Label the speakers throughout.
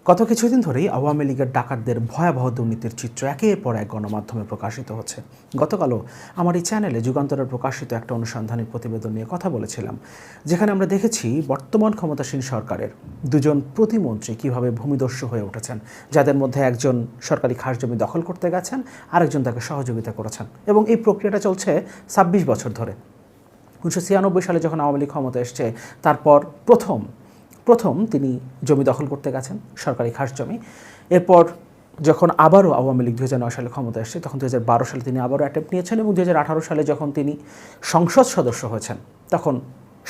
Speaker 1: গত কিছুদিন ধরেই আওয়ামী লীগের ডাকাতদের ভয়াবহ দুর্নীতির চিত্র একের পর এক গণমাধ্যমে প্রকাশিত হচ্ছে। গতকালও আমার এই চ্যানেলে যুগান্তরের প্রকাশিত একটা অনুসন্ধানী প্রতিবেদন নিয়ে কথা বলেছিলাম, যেখানে আমরা দেখেছি বর্তমান ক্ষমতাসীন সরকারের দুজন প্রতিমন্ত্রী কীভাবে ভূমিদস্যু হয়ে উঠেছেন, যাদের মধ্যে একজন সরকারি খাস জমি দখল করতে গেছেন, আরেকজন তাকে সহযোগিতা করেছেন। এবং এই প্রক্রিয়াটা চলছে ২৬ বছর ধরে। ১৯৯৬ সালে যখন আওয়ামী লীগ ক্ষমতা এসছে, তারপর প্রথম তিনি জমি দখল করতে গেছেন, সরকারি খাস জমি। এরপর যখন আবারও আওয়ামী লীগ ২০০৯ সালে ক্ষমতা এসছে, তখন ২০১২ সালে তিনি আবারও অ্যাটেম্প্ট নিয়েছেন এবং ২০১৮ সালে যখন তিনি সংসদ সদস্য হয়েছেন, তখন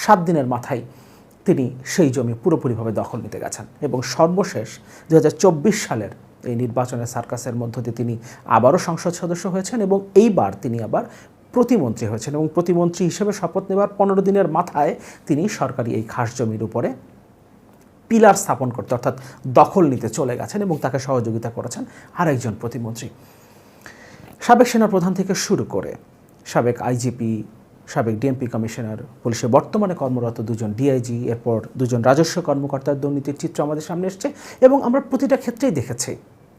Speaker 1: ৭ দিনের মাথায় তিনি সেই জমি পুরোপুরিভাবে দখল নিতে গেছেন। এবং সর্বশেষ ২০২৪ সালের এই নির্বাচনের সার্কাসের মধ্য দিয়ে তিনি আবারও সংসদ সদস্য হয়েছেন এবং এইবার তিনি আবার প্রতিমন্ত্রী হয়েছেন এবং প্রতিমন্ত্রী হিসেবে শপথ নেওয়ার ১৫ দিনের মাথায় তিনি সরকারি এই খাস জমির উপরে পিলার স্থাপন করতে, অর্থাৎ দখল নিতে চলে গেছেন এবং তাকে সহযোগিতা করেছেন আরেকজন প্রতিমন্ত্রী। সাবেক সেনাপ্রধান থেকে শুরু করে সাবেক আইজিপি, সাবেক ডিএমপি কমিশনার, পুলিশে বর্তমানে কর্মরত দুজন ডিআইজি, এরপর দুজন রাজস্ব কর্মকর্তার দুর্নীতির চিত্র আমাদের সামনে এসছে এবং আমরা প্রতিটা ক্ষেত্রেই দেখেছি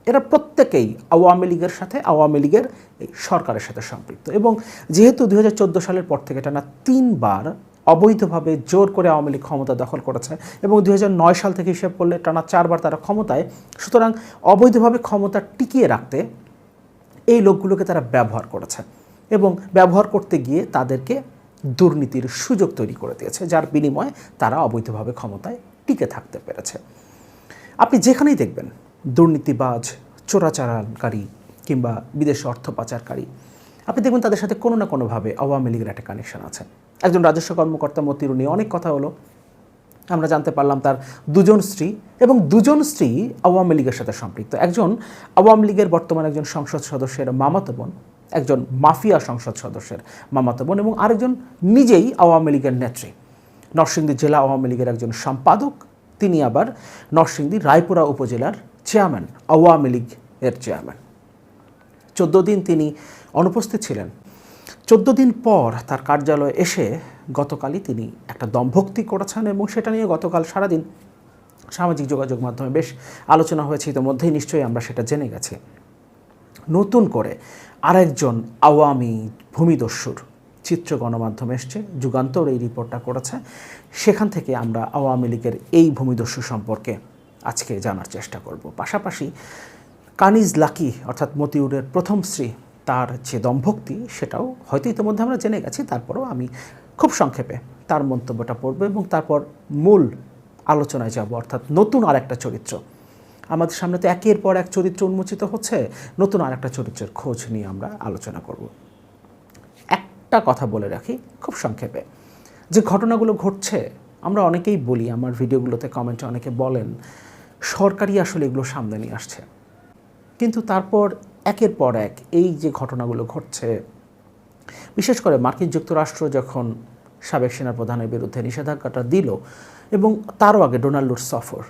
Speaker 1: এরা প্রত্যেকেই আওয়ামী লীগের সাথে, আওয়ামী লীগের এই সরকারের সাথে সম্পৃক্ত। এবং যেহেতু ২০১৪ সালের পর থেকে টানা ৩ বার অবৈধভাবে জোর করে আওয়ামী লীগ ক্ষমতা দখল করেছে এবং ২০০৯ সাল থেকে হিসেব করলে টানা ৪ বার তারা ক্ষমতায়, সুতরাং অবৈধভাবে ক্ষমতা টিকিয়ে রাখতে এই লোকগুলোকে তারা ব্যবহার করেছে এবং ব্যবহার করতে গিয়ে তাদেরকে দুর্নীতির সুযোগ তৈরি করে দিয়েছে, যার বিনিময়ে তারা অবৈধভাবে ক্ষমতায় টিকে থাকতে পেরেছে। আপনি যেখানেই দেখবেন দুর্নীতিবাজ, চোরাচালানকারী কিংবা বিদেশে অর্থ পাচারকারী, আপনি দেখবেন তাদের সাথে কোনো না কোনোভাবে আওয়ামী লীগের একটা কানেকশন আছে। একজন রাজস্ব কর্মকর্তা মতিউর নিয়ে অনেক কথা হলো, আমরা জানতে পারলাম তার দুজন স্ত্রী এবং দুজন স্ত্রী আওয়ামী লীগের সাথে সম্পৃক্ত। একজন আওয়ামী লীগের বর্তমান একজন সংসদ সদস্যের মামাতো বোন, একজন মাফিয়া সংসদ সদস্যের মামাতো বোন এবং আরেকজন নিজেই আওয়ামী লীগের নেত্রী, নরসিংদী জেলা আওয়ামী লীগের একজন সম্পাদক। তিনি আবার নরসিংদী রায়পুরা উপজেলার চেয়ারম্যান, আওয়ামী লীগের চেয়ারম্যান। ১৪ দিন তিনি অনুপস্থিত ছিলেন। ১৪ দিন পর তার কার্যালয়ে এসে গতকালই তিনি একটা দমভক্তি করেছেন এবং সেটা নিয়ে গতকাল সারাদিন সামাজিক যোগাযোগ মাধ্যমে বেশ আলোচনা হয়েছে। ইতিমধ্যেই নিশ্চয়ই আমরা সেটা জেনে গেছি। নতুন করে আরেকজন আওয়ামী ভূমিদস্যুর চিত্র গণমাধ্যমে এসছে, যুগান্তর এই রিপোর্টটা করেছে। সেখান থেকে আমরা আওয়ামী লীগের এই ভূমিদস্যু সম্পর্কে আজকে জানার চেষ্টা করব। পাশাপাশি কানিজ লাকি অর্থাৎ মতিউরের প্রথম স্ত্রী, তার যে দমভক্তি সেটাও হয়তো ইতিমধ্যে আমরা জেনে গেছি, তারপরেও আমি খুব সংক্ষেপে তার মন্তব্যটা পড়ব এবং তারপর মূল আলোচনায় যাব, অর্থাৎ নতুন আরেকটা চরিত্র। আমাদের সামনে তো একের পর এক চরিত্র উন্মোচিত হচ্ছে, নতুন আরেকটা চরিত্রের খোঁজ নিয়ে আমরা আলোচনা করব। একটা কথা বলে রাখি খুব সংক্ষেপে, যে ঘটনাগুলো ঘটছে আমরা অনেকেই বলি, আমার ভিডিওগুলোতে কমেন্টে অনেকে বলেন সরকারই আসলে এগুলো সামনে নিয়ে আসছে, কিন্তু তারপর একের পর এক এই যে ঘটনাগুলো ঘটছে, বিশেষ করে মার্কিন যুক্তরাষ্ট্র যখন সাবেক সেনাপ্রধানের বিরুদ্ধে নিষেধাজ্ঞাটা দিল এবং তারও আগে ডোনাল্ডোর সফর,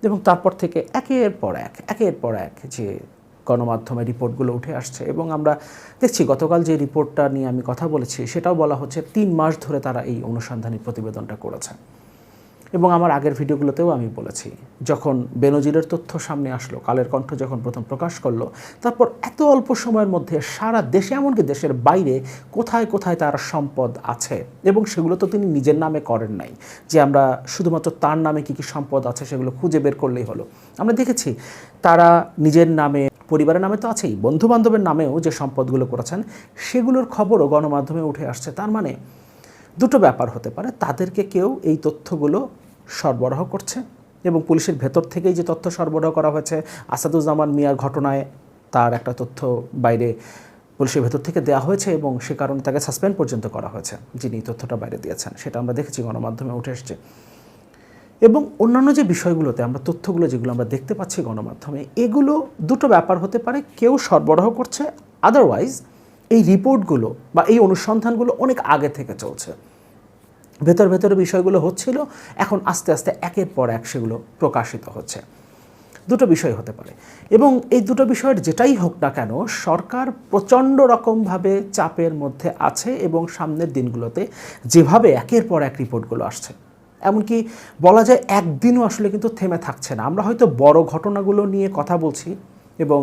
Speaker 1: এবং তারপর থেকে একের পর এক যে গণমাধ্যমে রিপোর্টগুলো উঠে আসছে এবং আমরা দেখছি গতকাল যে রিপোর্টটা নিয়ে আমি কথা বলেছি সেটাও বলা হচ্ছে ৩ মাস ধরে তারা এই অনুসন্ধানী প্রতিবেদনটা করেছে। এবং আমার আগের ভিডিওগুলোতেও আমি বলেছি, যখন বেনজিরের তথ্য সামনে আসলো, কালের কণ্ঠ যখন প্রথম প্রকাশ করলো, তারপর এত অল্প সময়ের মধ্যে সারা দেশে, এমনকি দেশের বাইরে কোথায় কোথায় তার সম্পদ আছে এবং সেগুলো তো তিনি নিজের নামে করেন নাই, যে আমরা শুধুমাত্র তার নামে কী কী সম্পদ আছে সেগুলো খুঁজে বের করলেই হলো। আমরা দেখেছি তারা নিজের নামে, পরিবারের নামে তো আছেই, বন্ধুবান্ধবের নামেও যে সম্পদগুলো করেছেন সেগুলোর খবরও গণমাধ্যমে উঠে আসছে। তার মানে দুটো ব্যাপার হতে পারে, তাদেরকে কেউ এই তথ্যগুলো সরবরাহ করছে এবং পুলিশের ভেতর থেকেই যে তথ্য সরবরাহ করা হয়েছে, আসাদুজ্জামান মিয়ার ঘটনায় তার একটা তথ্য বাইরে পুলিশের ভেতর থেকে দেওয়া হয়েছে এবং সে কারণে তাকে সাসপেন্ড পর্যন্ত করা হয়েছে, যিনি তথ্যটা বাইরে দিয়েছেন, সেটা আমরা দেখেছি গণমাধ্যমে উঠে এসছে। এবং অন্যান্য যে বিষয়গুলোতে আমরা তথ্যগুলো যেগুলো আমরা দেখতে পাচ্ছি গণমাধ্যমে, এগুলো দুটো ব্যাপার হতে পারে, কেউ সরবরাহ করছে, আদারওয়াইজ এই রিপোর্টগুলো বা এই অনুসন্ধানগুলো অনেক আগে থেকে চলছে, ভেতরে বিষয়গুলো হচ্ছিল, এখন আস্তে আস্তে একের পর এক সেগুলো প্রকাশিত হচ্ছে। দুটো বিষয় হতে পারে এবং এই দুটো বিষয়ের যেটাই হোক না কেন, সরকার প্রচণ্ড রকমভাবে চাপের মধ্যে আছে এবং সামনের দিনগুলোতে যেভাবে একের পর এক রিপোর্টগুলো আসছে, এমনকি বলা যায় একদিনও আসলে কিন্তু থেমে থাকছে না। আমরা হয়তো বড় ঘটনাগুলো নিয়ে কথা বলছি এবং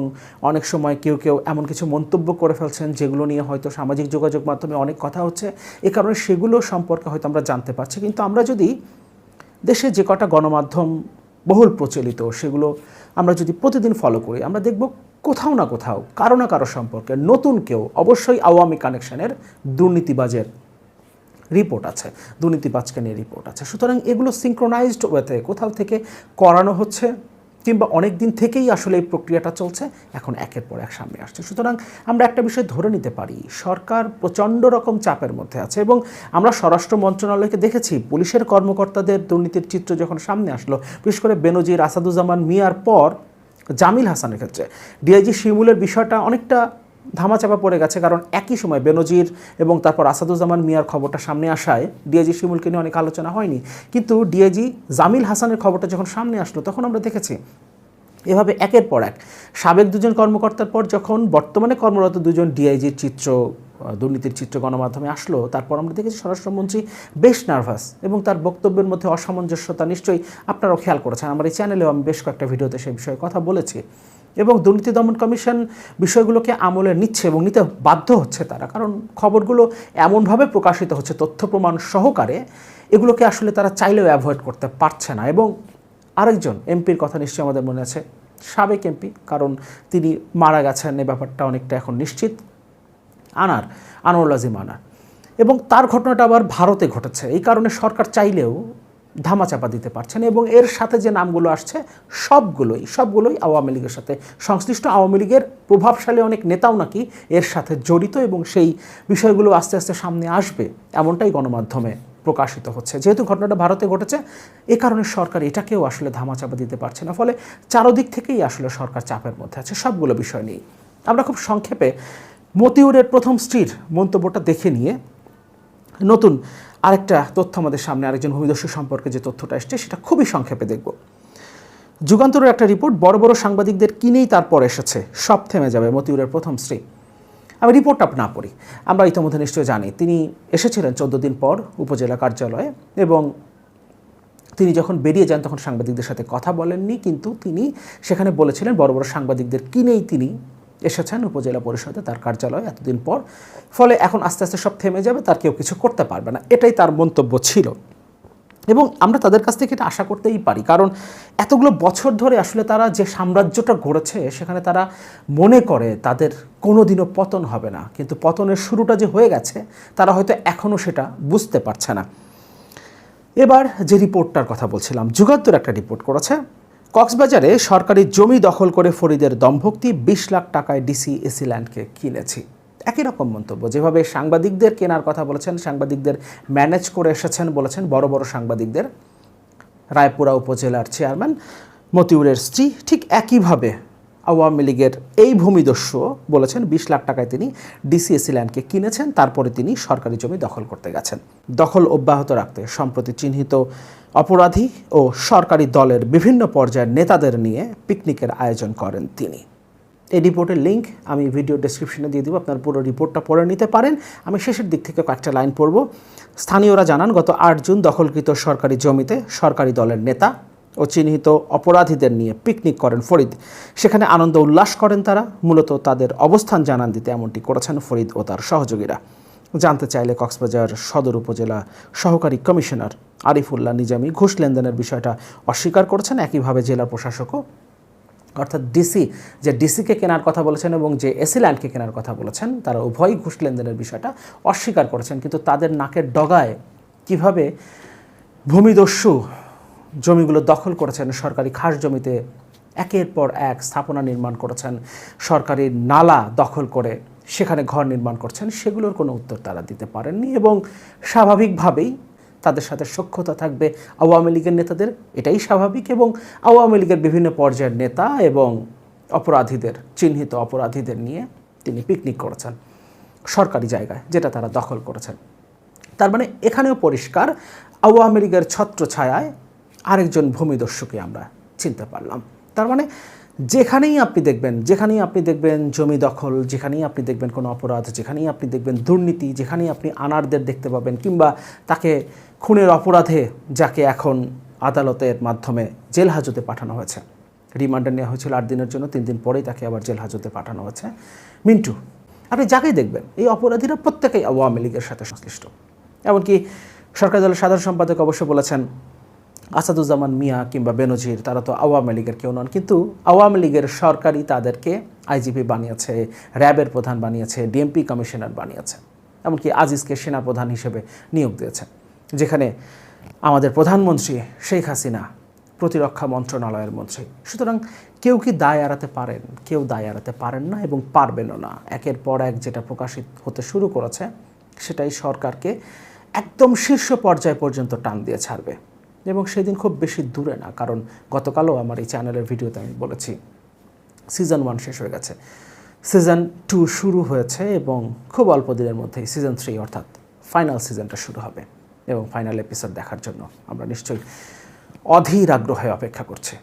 Speaker 1: অনেক সময় কেউ কেউ এমন কিছু মন্তব্য করে ফেলছেন যেগুলো নিয়ে হয়তো সামাজিক যোগাযোগ মাধ্যমে অনেক কথা হচ্ছে, এ কারণে সেগুলো সম্পর্কে হয়তো আমরা জানতে পারছি। কিন্তু আমরা যদি দেশে যে কটা গণমাধ্যম বহুল প্রচলিত সেগুলো আমরা যদি প্রতিদিন ফলো করি, আমরা দেখব কোথাও না কোথাও কারো না কারো সম্পর্কে নতুন কেউ, অবশ্যই আওয়ামী কানেকশনের দুর্নীতিবাজের রিপোর্ট আছে, দুর্নীতিবাজকে নিয়ে রিপোর্ট আছে। সুতরাং এগুলো সিঙ্ক্রোনাইজড ওয়েতে কোথাও থেকে করানো হচ্ছে কিংবা অনেক দিন থেকেই আসলে এই প্রক্রিয়াটা চলছে, এখন একের পর এক সামনে আসছে। সুতরাং আমরা একটা বিষয় ধরে নিতে পারি, সরকার প্রচণ্ড রকম চাপের মধ্যে আছে। এবং আমরা স্বরাষ্ট্র মন্ত্রণালয়কে দেখেছি পুলিশের কর্মকর্তাদের দুর্নীতির চিত্র যখন সামনে আসলো, বিশেষ করে বেনজির আসাদুজ্জামান মিয়ার পর জামিল হাসানের ক্ষেত্রে ডিআইজি শিমুলের বিষয়টা অনেকটা ধামাচাপা পড়ে গেছে, কারণ একই সময় বেনজির এবং তারপর আসাদুজ্জামান মিয়ার খবরটা সামনে আসায় ডিআইজি শিমুলকে নিয়ে অনেক আলোচনা হয়নি। কিন্তু ডিআইজি জামিল হাসানের খবরটা যখন সামনে আসলো তখন আমরা দেখেছি এভাবে একের পর এক সাবেক দুজন কর্মকর্তার পর যখন বর্তমানে কর্মরত দুজন ডিআইজির চিত্র, দুর্নীতির চিত্র গণমাধ্যমে আসলো, তারপর আমরা দেখেছি স্বরাষ্ট্রমন্ত্রী বেশ নার্ভাস এবং তার বক্তব্যের মধ্যে অসামঞ্জস্যতা নিশ্চয়ই আপনারাও খেয়াল করেছেন। আমার এই চ্যানেলেও আমি বেশ কয়েকটা ভিডিওতে সেই বিষয়ে কথা বলেছি। এবং দুর্নীতি দমন কমিশন বিষয়গুলোকে আমলে নিচ্ছে এবং নিতে বাধ্য হচ্ছে তারা, কারণ খবরগুলো এমনভাবে প্রকাশিত হচ্ছে তথ্য প্রমাণ সহকারে, এগুলোকে আসলে তারা চাইলেও অ্যাভয়েড করতে পারছে না। এবং আরেকজন এমপির কথা নিশ্চয়ই আমাদের মনে আছে, সাবেক এমপি, কারণ তিনি মারা গেছেন এই ব্যাপারটা অনেকটা এখন নিশ্চিত, আনোয়ারুল আজিম আনার। এবং তার ঘটনাটা আবার ভারতে ঘটেছে, এই কারণে সরকার চাইলেও ধামাচাপা দিতে পারছেন। এবং এর সাথে যে নামগুলো আসছে সবগুলোই আওয়ামী লীগের সাথে সংশ্লিষ্ট, আওয়ামী লীগের প্রভাবশালী অনেক নেতাও নাকি এর সাথে জড়িত, এবং সেই বিষয়গুলো আস্তে আস্তে সামনে আসবে এমনটাই গণমাধ্যমে প্রকাশিত হচ্ছে। যেহেতু ঘটনাটা ভারতে ঘটেছে, এ কারণে সরকার এটাকেও আসলে ধামাচাপা দিতে পারছে না, ফলে চারদিক থেকেই আসলে সরকার চাপের মধ্যে আছে সবগুলো বিষয় নিয়ে। আমরা খুব সংক্ষেপে মতিউরের প্রথম স্ত্রীর মন্তব্যটা দেখে নিয়ে নতুন আরেকটা তথ্য আমাদের সামনে, আরেকজন ভূমিদস্যু সম্পর্কে যে তথ্যটা এসছে সেটা খুবই সংক্ষেপে দেখব। যুগান্তরের একটা রিপোর্ট, বড় বড় সাংবাদিকদের কিনেই তারপর এসেছে, সব থেমে যাবে, মতিউরের প্রথম স্ত্রী। আমি রিপোর্টটা না পড়ি, আমরা ইতিমধ্যে নিশ্চয়ই জানি তিনি এসেছিলেন 14 দিন পর উপজেলা কার্যালয়ে, এবং তিনি যখন বেরিয়ে যান তখন সাংবাদিকদের সাথে কথা বলেননি, কিন্তু তিনি সেখানে বলেছিলেন বড় বড় সাংবাদিকদের কিনেই তিনি এসেছেন উপজেলা পরিষদে তার কার্যালয়ে এতদিন পর, ফলে এখন আস্তে আস্তে সব থেমে যাবে, তার কেউ কিছু করতে পারবে না, এটাই তার মন্তব্য ছিল। এবং আমরা তাদের কাছ থেকে এটা আশা করতেই পারি, কারণ এতগুলো বছর ধরে আসলে তারা যে সাম্রাজ্যটা গড়েছে সেখানে তারা মনে করে তাদের কোনো দিনও পতন হবে না, কিন্তু পতনের শুরুটা যে হয়ে গেছে তারা হয়তো এখনও সেটা বুঝতে পারছে না। এবার যে রিপোর্টটার কথা বলছিলাম, যুগান্তর একটা রিপোর্ট করেছে, কক্সবাজারে সরকারি জমি দখল করে ফরিদের দম্ভক্তি, 20 লাখ টাকায় ডিসি এসিল্যান্ডকে কিনেছি। একই রকম মন্তব্য, যেভাবে সাংবাদিকদের কেনার কথা বলেছেন, সাংবাদিকদের ম্যানেজ করে এসেছেন বলেছেন বড় বড় সাংবাদিকদের, রায়পুরা উপজেলার চেয়ারম্যান মতিউরের স্ত্রী, ঠিক একইভাবে আওয়ামী লীগের এই ভূমিদস্যু বলেছেন 20 লাখ টাকায় তিনি ডিসিএসি ল্যান্ডকে কিনেছেন, তারপরে তিনি সরকারি জমি দখল করতে গেছেন। দখল অব্যাহত রাখতে সম্প্রতি চিহ্নিত অপরাধী ও সরকারি দলের বিভিন্ন পর্যায়ের নেতাদের নিয়ে পিকনিকের আয়োজন করেন তিনি। এই রিপোর্টের লিঙ্ক আমি ভিডিও ডেসক্রিপশনে দিয়ে দেবো, আপনার পুরো রিপোর্টটা পড়ে নিতে পারেন। আমি শেষের দিক থেকে কয়েকটা লাইন পড়ব। স্থানীয়রা জানান, গত 8 জুন দখলকৃত সরকারি জমিতে সরকারি দলের নেতা ও চিহ্নিত অপরাধীদের নিয়ে পিকনিক করেন ফরিদ। সেখানে আনন্দ উল্লাস করেন তারা, মূলত তাদের অবস্থান জানান দিতে এমনটি করেছেন ফরিদ ও তার সহযোগীরা। জানতে চাইলে কক্সবাজার সদর উপজেলা সহকারী কমিশনার আরিফুল্লাহ নিজামী ঘুষ লেনদেনের বিষয়টা অস্বীকার করেছেন। একইভাবে জেলা প্রশাসকও, অর্থাৎ ডিসিকে কেনার কথা বলেছেন এবং যে এসিল্যান্ডকে কেনার কথা বলেছেন, তারা উভয়ই ঘুষ লেনদেনের বিষয়টা অস্বীকার করেছেন। কিন্তু তাদের নাকের ডগায় কিভাবে ভূমিদস্যু জমিগুলো দখল করেছেন, সরকারি খাস জমিতে একের পর এক স্থাপনা নির্মাণ করেছেন, সরকারি নালা দখল করে সেখানে ঘর নির্মাণ করছেন, সেগুলোর কোনো উত্তর তারা দিতে পারেননি। এবং স্বাভাবিকভাবেই তাদের সাথে সখ্যতা থাকবে আওয়ামী লীগের নেতাদের, এটাই স্বাভাবিক। এবং আওয়ামী লীগের বিভিন্ন পর্যায়ের নেতা এবং অপরাধীদের, চিহ্নিত অপরাধীদের নিয়ে তিনি পিকনিক করেছেন সরকারি জায়গায়, যেটা তারা দখল করেছেন। তার মানে এখানেও পরিষ্কার আওয়ামী লীগের ছত্রছায়ায় আরেকজন ভূমিদস্যুকে আমরা চিনতে পারলাম। তার মানে যেখানেই আপনি দেখবেন জমি দখল, যেখানেই আপনি দেখবেন কোনো অপরাধ, যেখানেই আপনি দেখবেন দুর্নীতি, যেখানেই আপনি আনারদের দেখতে পাবেন, কিংবা তাকে খুনের অপরাধে যাকে এখন আদালতের মাধ্যমে জেল হাজতে পাঠানো হয়েছে, রিমান্ডে নেওয়া হয়েছিল 8 দিনের জন্য, 3 দিন পরেই তাকে আবার জেল হাজতে পাঠানো হয়েছে, মিন্টু, আপনি যাকেই দেখবেন এই অপরাধীরা প্রত্যেকেই আওয়ামী লীগের সাথে সংশ্লিষ্ট। এমনকি সরকারি দলের সাধারণ সম্পাদক অবশ্য বলেছেন আসাদুজ্জামান মিয়া কিংবা বেনজির তারা তো আওয়ামী লীগের কেউ নন, কিন্তু আওয়ামী লীগের সরকারই তাদেরকে আইজিপি বানিয়েছে, র্যাবের প্রধান বানিয়েছে, ডিএমপি কমিশনার বানিয়েছে, এমনকি আজিজকে সেনাপ্রধান হিসেবে নিয়োগ দিয়েছে, যেখানে আমাদের প্রধানমন্ত্রী শেখ হাসিনা প্রতিরক্ষা মন্ত্রণালয়ের মন্ত্রী। সুতরাং কেউ কি দায় এড়াতে পারেন? কেউ দায় এড়াতে পারেন না এবং পারবেনও না। একের পর এক যেটা প্রকাশিত হতে শুরু করেছে সেটাই সরকারকে একদম শীর্ষ পর্যায় পর্যন্ত টান দিয়ে ছাড়বে, এবং সেদিন খুব বেশি দূরে না, কারণ গতকালও আমার এই চ্যানেলের ভিডিওতে আমি বলেছি সিজন 1 শেষ হয়ে গেছে, সিজন 2 শুরু হয়েছে এবং খুব অল্প দিনের মধ্যেই সিজন 3 অর্থাৎ ফাইনাল সিজনটা শুরু হবে, এবং ফাইনাল এপিসোড দেখার জন্য আমরা নিশ্চয়ই অধীর আগ্রহে অপেক্ষা করছি।